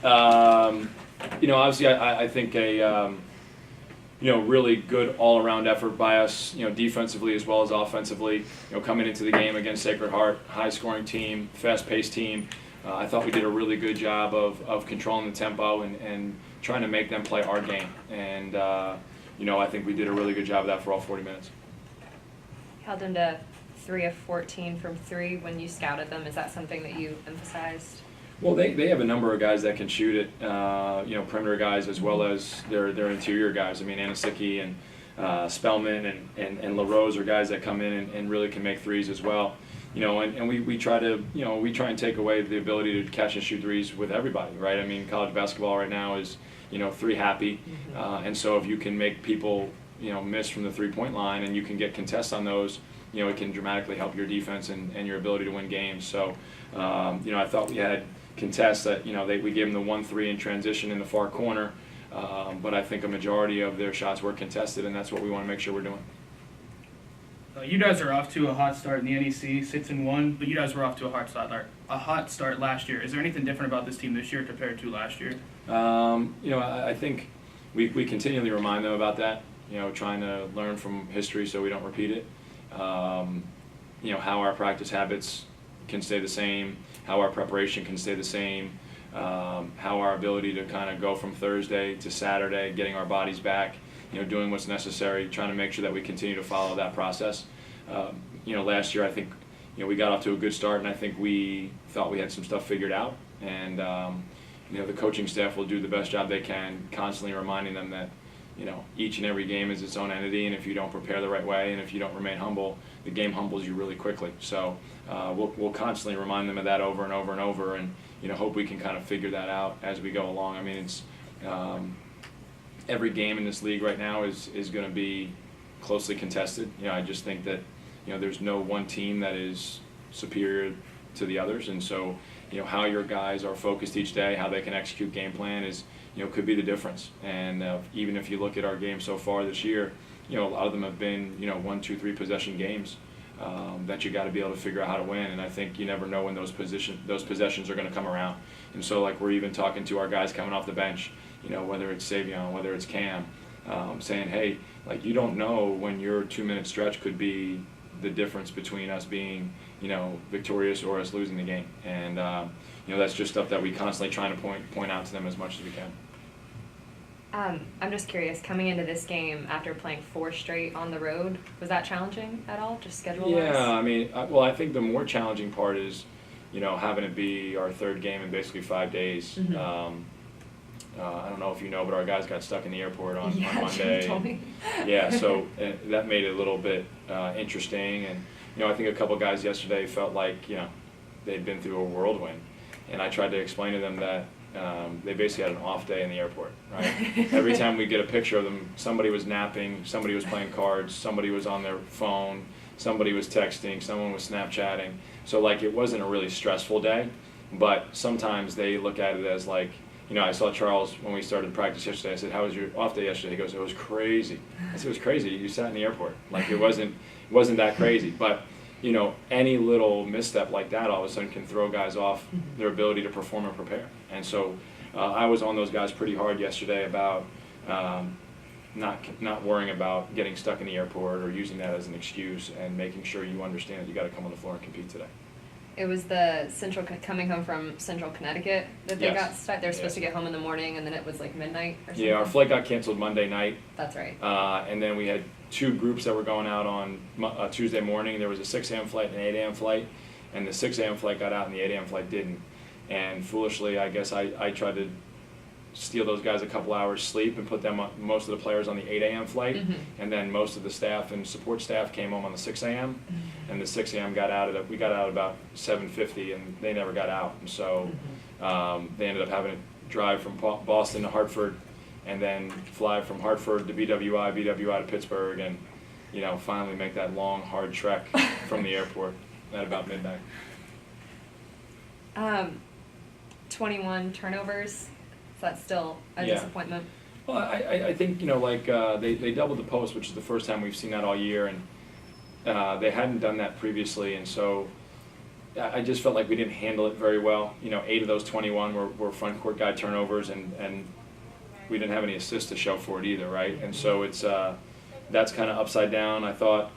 Obviously, I think really good all-around effort by us, defensively as well as offensively. Coming into the game against Sacred Heart, high-scoring team, fast-paced team. I thought we did a really good job of controlling the tempo and trying to make them play our game. And, I think we did a really good job of that for all 40 minutes. Held them to 3 of 14 from 3 when you scouted them. Is that something that you emphasized? Well, they have a number of guys that can shoot it, perimeter guys as well as their interior guys. I mean, Anasicki and Spellman and LaRose are guys that come in and really can make threes as well. And we try and take away the ability to catch and shoot threes with everybody, right? I mean, college basketball right now is, three happy. And so if you can make people, miss from the three-point line and you can get contests on those, it can dramatically help your defense and your ability to win games. So, I thought we had contests that, we gave them the 1-3 in transition in the far corner, but I think a majority of their shots were contested, and that's what we want to make sure we're doing. You guys are off to a hot start in the NEC, 6-1, but you guys were off to a hot start last year. Is there anything different about this team this year compared to last year? I think we continually remind them about that, trying to learn from history so we don't repeat it. How our practice habits can stay the same, how our preparation can stay the same, how our ability to kind of go from Thursday to Saturday, getting our bodies back, doing what's necessary, trying to make sure that we continue to follow that process. Last year I think, we got off to a good start, and I think we thought we had some stuff figured out. And, the coaching staff will do the best job they can, constantly reminding them that, each and every game is its own entity, and if you don't prepare the right way and if you don't remain humble, the game humbles you really quickly. So we'll constantly remind them of that over and over and over, and hope we can kind of figure that out as we go along. I mean, it's every game in this league right now is going to be closely contested. I just think that there's no one team that is superior to the others, and so how your guys are focused each day, how they can execute game plan is could be the difference. And even if you look at our game so far this year, a lot of them have been 1, 2, 3 possession games that you got to be able to figure out how to win. And I think you never know when those possessions are going to come around. And so like we're even talking to our guys coming off the bench, whether it's Savion, whether it's Cam, saying, hey, like you don't know when your 2-minute stretch could be the difference between us being victorious or us losing the game. And that's just stuff that we constantly trying to point out to them as much as we can. I'm just curious, coming into this game after playing 4 straight on the road, was that challenging at all, just schedule-wise? Yeah, I mean, I think the more challenging part is, having it be our 3rd game in basically 5 days. Mm-hmm. I don't know if you know, but our guys got stuck in the airport on Monday. You told me. Yeah, so that made it a little bit interesting. And, I think a couple guys yesterday felt like, they'd been through a whirlwind. And I tried to explain to them that they basically had an off day in the airport, right? Every time we get a picture of them, somebody was napping, somebody was playing cards, somebody was on their phone, somebody was texting, someone was Snapchatting. So, like, it wasn't a really stressful day, but sometimes they look at it as like, I saw Charles when we started practice yesterday. I said, how was your off day yesterday? He goes, it was crazy. I said, it was crazy. You sat in the airport. Like, it wasn't that crazy. But, any little misstep like that all of a sudden can throw guys off their ability to perform and prepare. And so I was on those guys pretty hard yesterday about not worrying about getting stuck in the airport or using that as an excuse, and making sure you understand that you got to come on the floor and compete today. It was the coming home from Central Connecticut that they Yes. got stuck. They were supposed to get home in the morning, and then it was like midnight or something. Yeah, our flight got canceled Monday night. That's right. And then we had 2 groups that were going out on Tuesday morning. There was a 6 a.m. flight and an 8 a.m. flight, and the 6 a.m. flight got out and the 8 a.m. flight didn't. And foolishly, I guess I tried to steal those guys a couple hours sleep and put them most of the players on the 8 a.m. flight, and then most of the staff and support staff came home on the 6 a.m. And the 6 a.m. we got out at about 7:50, and they never got out. And so they ended up having to drive from Boston to Hartford, and then fly from Hartford to BWI to Pittsburgh, and finally make that long, hard trek from the airport at about midnight. 21 turnovers. Is that still a disappointment? Well, I think they doubled the post, which is the first time we've seen that all year, and they hadn't done that previously, and so I just felt like we didn't handle it very well. 8 of those 21 were front court guy turnovers, and we didn't have any assists to show for it either, right? And so it's that's kind of upside down. I thought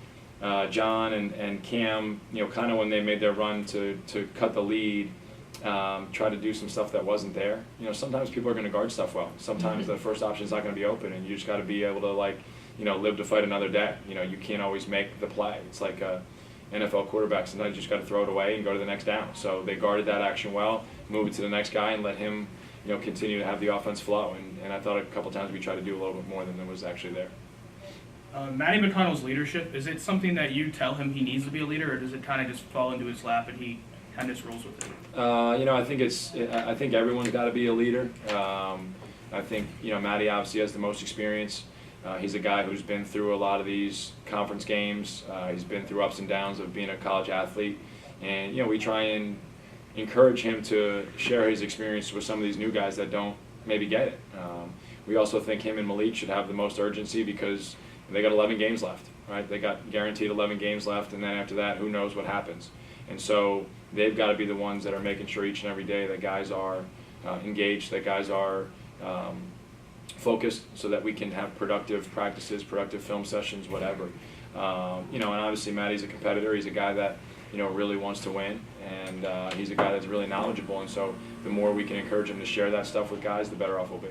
John and Cam, kind of when they made their run to cut the lead, try to do some stuff that wasn't there. Sometimes people are going to guard stuff well. Sometimes the first option is not going to be open, and you just got to be able to live to fight another day. You can't always make the play. It's like a NFL quarterback. Sometimes you just got to throw it away and go to the next down. So they guarded that action well, move it to the next guy, and let him continue to have the offense flow. And I thought a couple times we tried to do a little bit more than there was actually there. Matty McConnell's leadership, is it something that you tell him he needs to be a leader, or does it kind of just fall into his lap and he kind of just rolls with it? I think everyone's got to be a leader. I think Matty obviously has the most experience. He's a guy who's been through a lot of these conference games. He's been through ups and downs of being a college athlete, and we try and encourage him to share his experience with some of these new guys that don't maybe get it. We also think him and Malik should have the most urgency because they got 11 games left, right? They got guaranteed 11 games left, and then after that, who knows what happens. And so they've got to be the ones that are making sure each and every day that guys are engaged, that guys are focused, so that we can have productive practices, productive film sessions, whatever. And obviously Matty's a competitor. He's a guy that really wants to win, and he's a guy that's really knowledgeable. And so the more we can encourage him to share that stuff with guys, the better off we'll be.